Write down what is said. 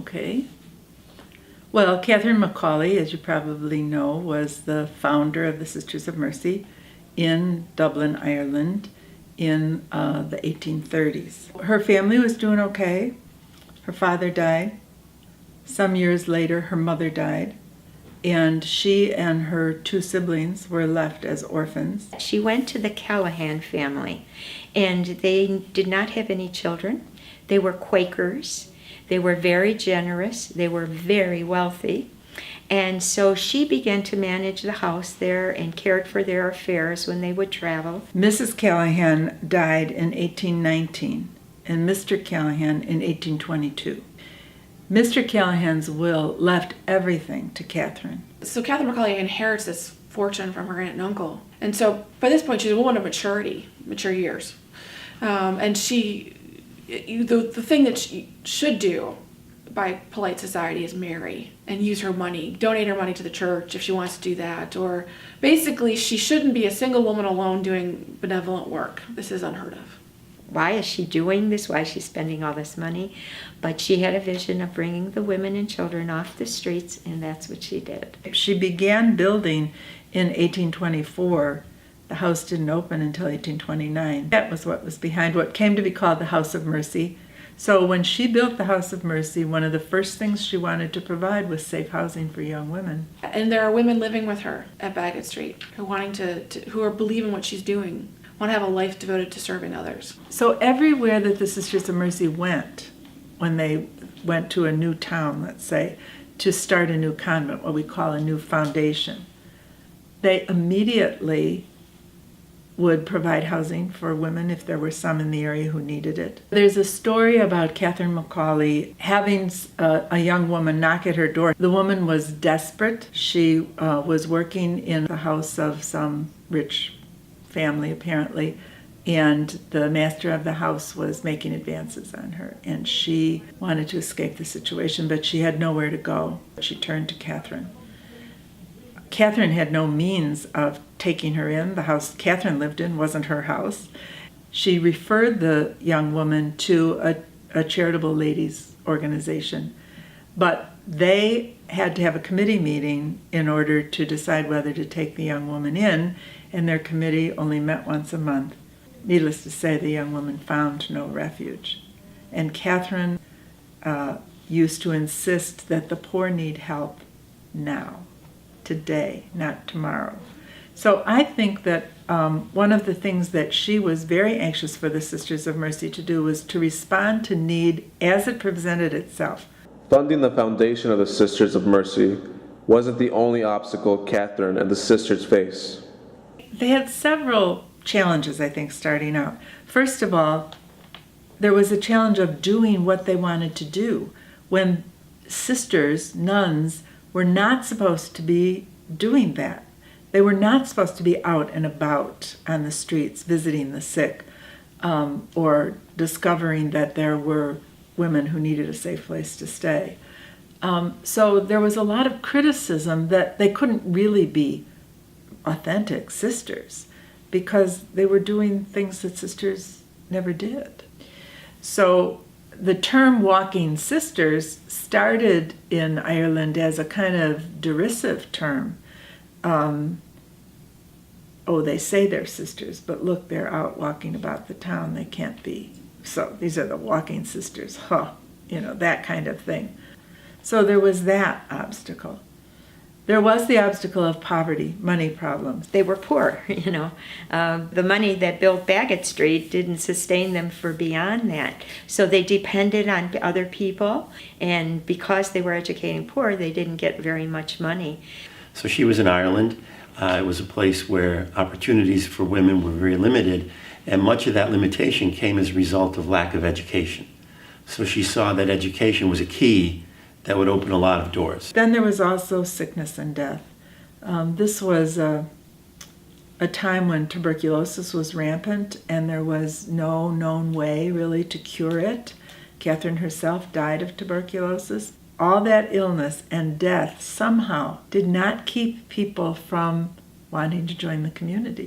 Okay. Well, Catherine Macaulay, as you probably know, was the founder of the Sisters of Mercy in Dublin, Ireland in the 1830s. Her family was doing okay. Her father died. Some years later, her mother died, and she and her two siblings were left as orphans. She went to the Callahan family, and they did not have any children. They were Quakers. They were very generous. They were very wealthy. And so she began to manage the house there and cared for their affairs when they would travel. Mrs. Callahan died in 1819 and Mr. Callahan in 1822. Mr. Callahan's will left everything to Catherine. So Catherine Macaulay inherits this fortune from her aunt and uncle. And so by this point, she's a woman of mature years. And the thing that she should do by polite society is marry and use her money, donate her money to the church if she wants to do that. Or basically, she shouldn't be a single woman alone doing benevolent work. This is unheard of. Why is she doing this? Why is she spending all this money? But she had a vision of bringing the women and children off the streets, and that's what she did. She began building in 1824. The house didn't open until 1829. That was what was behind what came to be called the House of Mercy. So when she built the House of Mercy, one of the first things she wanted to provide was safe housing for young women. And there are women living with her at Bagot Street who are believing what she's doing, want to have a life devoted to serving others. So everywhere that the Sisters of Mercy went, when they went to a new town, let's say, to start a new convent, what we call a new foundation, they immediately would provide housing for women if there were some in the area who needed it. There's a story about Catherine Macaulay having a young woman knock at her door. The woman was desperate. She was working in the house of some rich family, apparently, and the master of the house was making advances on her, and she wanted to escape the situation, but she had nowhere to go. She turned to Catherine. Catherine had no means of taking her in. The house Catherine lived in wasn't her house. She referred the young woman to a charitable ladies organization, but they had to have a committee meeting in order to decide whether to take the young woman in, and their committee only met once a month. Needless to say, the young woman found no refuge. And Catherine used to insist that the poor need help now, today, not tomorrow. So I think that one of the things that she was very anxious for the Sisters of Mercy to do was to respond to need as it presented itself. Funding the foundation of the Sisters of Mercy wasn't the only obstacle Catherine and the sisters faced. They had several challenges, I think, starting out. First of all, there was a challenge of doing what they wanted to do when sisters, nuns, were not supposed to be doing that. They were not supposed to be out and about on the streets visiting the sick or discovering that there were women who needed a safe place to stay. So there was a lot of criticism that they couldn't really be authentic sisters because they were doing things that sisters never did. So the term walking sisters started in Ireland as a kind of derisive term. They say they're sisters, but look, they're out walking about the town. They can't be. So these are the walking sisters, that kind of thing. So there was that obstacle. There was the obstacle of poverty, money problems. They were poor, The money that built Bagot Street didn't sustain them for beyond that. So they depended on other people, and because they were educating poor, they didn't get very much money. So she was in Ireland. It was a place where opportunities for women were very limited, and much of that limitation came as a result of lack of education. So she saw that education was a key that would open a lot of doors. Then there was also sickness and death. This was a time when tuberculosis was rampant and there was no known way really to cure it. Catherine herself died of tuberculosis. All that illness and death somehow did not keep people from wanting to join the community.